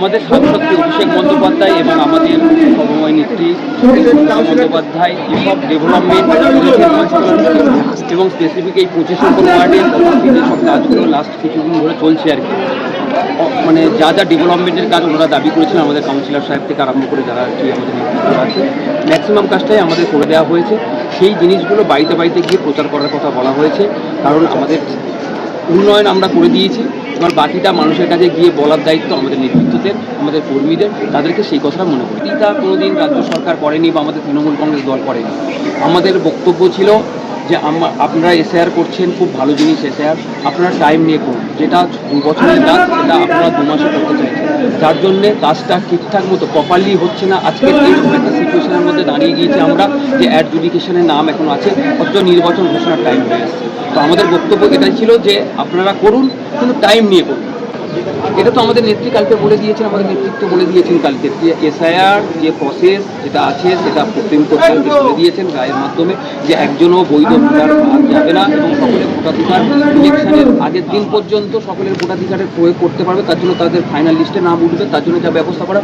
আমাদের সাংসদ অভিষেক বন্দ্যোপাধ্যায় এবং আমাদের সমময় নেত্রী বন্দ্যোপাধ্যায় এইসব ডেভেলপমেন্ট এবং স্পেসিফিক এই 25 নম্বর ওয়ার্ডের সব কাজগুলো লাস্ট কিছুদিন ধরে চলছে আর কি। মানে যা যা ডেভেলপমেন্টের কাজ ওনারা দাবি করেছেন আমাদের কাউন্সিলর সাহেব থেকে আরম্ভ করে যারা আর কি আমাদের নেতৃত্ব আছে, ম্যাক্সিমাম কাজটাই আমাদের করে দেওয়া হয়েছে। সেই জিনিসগুলো বাড়িতে বাড়িতে গিয়ে প্রচার করার কথা বলা হয়েছে, কারণ আমাদের উন্নয়ন আমরা করে দিয়েছি। এবার বাকিটা মানুষের কাছে গিয়ে বলার দায়িত্ব আমাদের নেতৃত্বদের, আমাদের কর্মীদের, তাদেরকে সেই কথাটা মনে করি। এটা কোনোদিন রাজ্য সরকার করেনি বা আমাদের তৃণমূল কংগ্রেস দল করেনি। আমাদের বক্তব্য ছিল যে আপনারা এসআইআর করছেন, খুব ভালো জিনিস এসআইআর, আপনারা টাইম নিয়ে করুন। যেটা 2 বছরের কাজ সেটা আপনারা 2 মাসে করতে চাইছেন, যার জন্যে কাজটা ঠিকঠাক মতো প্রপারলি হচ্ছে না। আজকের এইরকম একটা সিচুয়েশনের মধ্যে দাঁড়িয়ে গিয়েছে আমরা, যে অ্যাডজুডিকেশনের নাম এখন আছে, অথচ নির্বাচন ঘোষণার টাইম হয়ে আসছে। তো আমাদের বক্তব্য এটাই ছিল যে আপনারা করুন, কিন্তু টাইম নিয়ে করুন। এটা তো আমাদের নেত্রী কালকে বলে দিয়েছেন, আমাদের নেতৃত্ব বলে দিয়েছেন কালকে, যে এসআইআর যে প্রসেস যেটা আছে সেটা সুপ্রিম কোর্ট কালকে বলে দিয়েছেন রায়ের মাধ্যমে, যে একজনও বৈধ ভোটার বাদ যাবে না এবং সকলের ভোটাধিকার ইলেকশনের আগের দিন পর্যন্ত সকলের ভোটাধিকারের প্রয়োগ করতে পারবে। তার জন্য তাদের ফাইনাল লিস্টে নাম উঠবে, তার জন্য যা ব্যবস্থা করা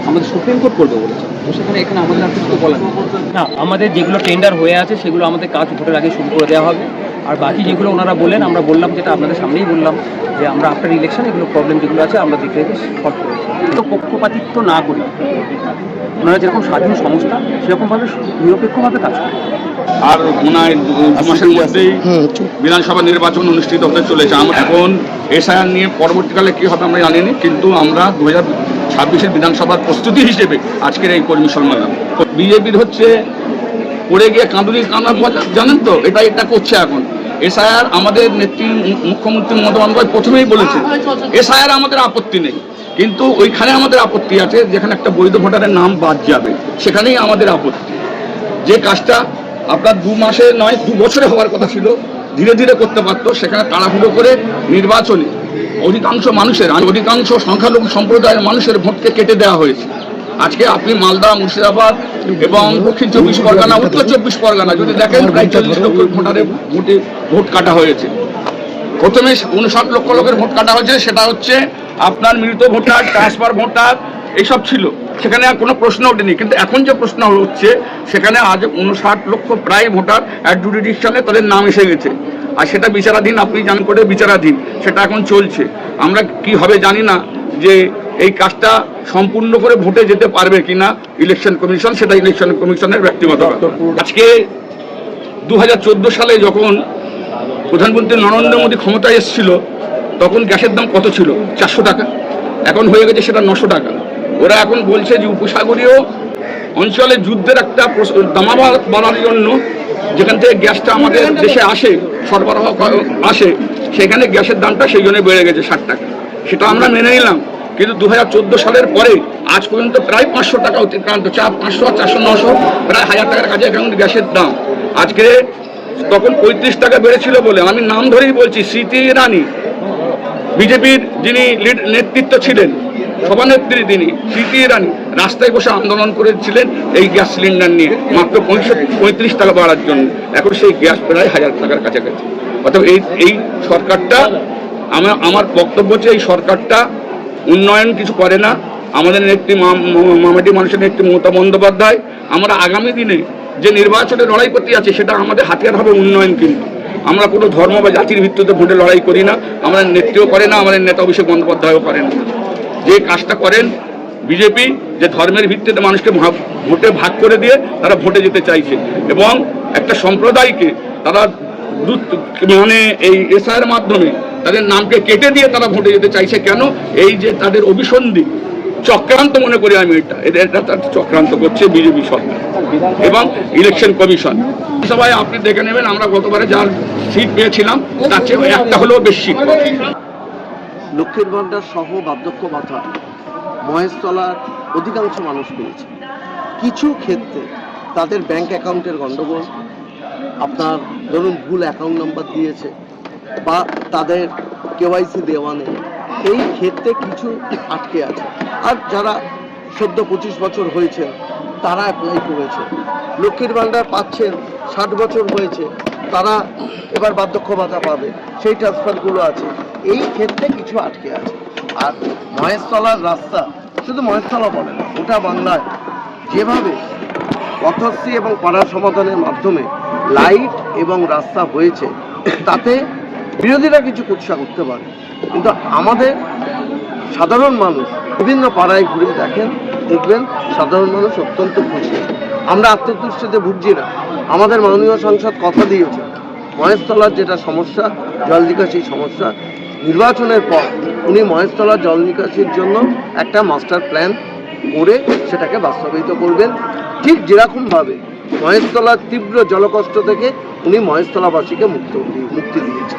আমাদের সুপ্রিম কোর্ট করবে বলেছে। তো সেখানে এখানে আমাদের আর কিছু বলার না। আমাদের যেগুলো টেন্ডার হয়ে আছে সেগুলো আমাদের কাজ ভোটের আগে শুরু করে দেওয়া হবে। আর বাকি যেগুলো ওনারা বলেন, আমরা বললাম, যেটা আপনাদের সামনেই বললাম, যে আমরা আফটার ইলেকশন এগুলো প্রবলেম যেগুলো আছে আমরা দেখে সলভ করেছি। তো পক্ষপাতিত্ব না করি, ওনারা যেরকম স্বাধীন সংস্থা সেরকমভাবে নিরপেক্ষভাবে কাজ করে। আর মনে হয় 2 মাসের মধ্যেই বিধানসভা নির্বাচন অনুষ্ঠিত হতে চলেছে। এখন এসআইআর নিয়ে পরবর্তীকালে কী হবে আমরা জানিনি, কিন্তু আমরা 2026-এর বিধানসভার প্রস্তুতি হিসেবে আজকের এই কর্মী সম্মেলন। বিজেপির হচ্ছে পড়ে গিয়ে কাঁদুনি কান্না, জানেন তো, এটা করছে এখন। এসআইআর আমাদের নেত্রী মুখ্যমন্ত্রী মমতা বন্দ্যোপাধ্যায় প্রথমেই বলেছে এসআইআর আমাদের আপত্তি নেই, কিন্তু ওইখানে আমাদের আপত্তি আছে যেখানে একটা বৈধ ভোটারের নাম বাদ যাবে, সেখানেই আমাদের আপত্তি। যে কাজটা আপনার 2 মাসে নয় 2 বছরে হওয়ার কথা ছিল, ধীরে ধীরে করতে পারতো, সেখানে তাড়াহুড়ো করে নির্বাচনে অধিকাংশ সংখ্যালঘু সম্প্রদায়ের মানুষের ভোটকে কেটে দেওয়া হয়েছে। আজকে আপনি মালদা, মুর্শিদাবাদ এবং দক্ষিণ 24 পরগনা, উত্তর 24 পরগনা যদি দেখেন, প্রায় 40 লক্ষ ভোটারের ভোট কাটা হয়েছে। প্রথমে 59 লক্ষ লোকের ভোট কাটা হয়েছে, সেটা হচ্ছে আপনার মৃত ভোটার, ট্রান্সফার ভোটার এইসব ছিল, সেখানে আর কোনো প্রশ্ন ওঠেনি। কিন্তু এখন যে প্রশ্ন হচ্ছে, সেখানে আজ 59 লক্ষ প্রায় ভোটার অ্যাডজুডিকেশনে তাদের নাম এসে গেছে, আর সেটা বিচারাধীন, আপনি জানেন করে বিচারাধীন, সেটা এখন চলছে। আমরা কি হবে জানি না যে এই কাজটা সম্পূর্ণ করে ভোটে যেতে পারবে কিনা ইলেকশন কমিশন, সেটা ইলেকশন কমিশনের ব্যক্তিগত। আজকে 2014 সালে যখন প্রধানমন্ত্রী নরেন্দ্র মোদী ক্ষমতায় এসেছিল, তখন গ্যাসের দাম কত ছিল? 400 টাকা। এখন হয়ে গেছে সেটা 900 টাকা। ওরা এখন বলছে যে উপসাগরীয় অঞ্চলে যুদ্ধের একটা দামাবাদ বাড়ার জন্য, যেখান থেকে গ্যাসটা আমাদের দেশে আসে, সরবরাহ আসে, সেখানে গ্যাসের দামটা সেই জন্য বেড়ে গেছে 60 টাকা। সেটা আমরা মেনে নিলাম, কিন্তু 2014 সালের পরে আজ পর্যন্ত প্রায় 500 টাকা অতিক্রান্ত, 500, 400, 900, প্রায় 1000 টাকার কাছে এখন গ্যাসের দাম। আজকে তখন 35 টাকা বেড়েছিল বলে, আমি নাম ধরেই বলছি, স্মৃতি ইরানি, বিজেপির যিনি নেতৃত্ব ছিলেন, সভানেত্রী তিনি, স্মৃতি ইরানি রাস্তায় বসে আন্দোলন করেছিলেন এই গ্যাস সিলিন্ডার নিয়ে, মাত্র 35 টাকা বাড়ার জন্য। এখন সেই গ্যাস প্রায় 1000 টাকার কাছাকাছি। অর্থাৎ এই সরকারটা, আমার বক্তব্য হচ্ছে, এই সরকারটা উন্নয়ন কিছু করে না। আমাদের নেত্রী মামাটি মানুষের নেত্রী মমতা বন্দ্যোপাধ্যায়, আমরা আগামী দিনে যে নির্বাচনে লড়াই করতে যাচ্ছি, সেটা আমাদের হাতিয়ার হবে উন্নয়ন। কিন্তু আমরা কোনো ধর্ম বা জাতির ভিত্তিতে ভোটে লড়াই করি না, আমাদের নেত্রীও করে না, আমাদের নেতা অভিষেক বন্দ্যোপাধ্যায়ও করেন না। যে কাজটা করেন বিজেপি, যে ধর্মের ভিত্তিতে মানুষকে ভোটে ভাগ করে দিয়ে তারা ভোটে যেতে চাইছে, এবং একটা সম্প্রদায়কে তারা মানে এই এসআইআর মাধ্যমে তাদের নামকে কেটে দিয়ে তারা ভোটে যেতে চাইছে। কেন? এই যে তাদের অভিসন্ধি, চক্রান্ত মনে করি আমি, এটা চক্রান্ত করছে বিজেপি সরকার এবং ইলেকশন কমিশন। সবাই আপনি দেখে নেবেন, আমরা গতবারে যার সিট পেয়েছিলাম তার চেয়ে একটা হলেও বেশি সিট। লক্ষ্মীর ভাণ্ডার সহ বার্ধক্য ভাতা মহেশতলার অধিকাংশ মানুষ পেয়েছে। কিছু ক্ষেত্রে তাদের ব্যাংক অ্যাকাউন্টের গণ্ডগোল, আপনার ধরুন ভুল অ্যাকাউন্ট নাম্বার দিয়েছে, বা তাদের কেওয়াইসি দেওয়া নেই, এই ক্ষেত্রে কিছু আটকে আছে। আর যারা 14-25 বছর হয়েছে তারা অ্যাপ্লাই করেছে, লক্ষ্মীর ভাণ্ডার পাচ্ছেন, 60 বছর হয়েছে, তারা এবার বার্ধক্য ভাতা পাবে, সেই ট্রান্সফারগুলো আছে। এই ক্ষেত্রে কিছু আটকে আছে। আর মহেশতলার রাস্তা শুধু মহেশতলা বলে না, গোটা বাংলায় যেভাবে পথশ্রী এবং পাড়া সমাধানের মাধ্যমে লাইট এবং রাস্তা হয়েছে, তাতে বিরোধীরা কিছু কুৎসা করতে পারে, কিন্তু আমাদের সাধারণ মানুষ বিভিন্ন পাড়ায় ঘুরে দেখবেন সাধারণ মানুষ অত্যন্ত খুশি। আমরা আত্মতুষ্টিতে ভুগছি না। আমাদের মাননীয় সাংসদ কথা দিয়েছে, মহেশতলার যেটা সমস্যা, জল নিকাশির সমস্যা, নির্বাচনের পর উনি মহেশতলার জল নিকাশির জন্য একটা মাস্টার প্ল্যান করে সেটাকে বাস্তবায়িত করবেন। ঠিক যেরকমভাবে মহেশতলার তীব্র জলকষ্ট থেকে উনি মহেশতলাবাসীকে মুক্তি দিয়েছেন।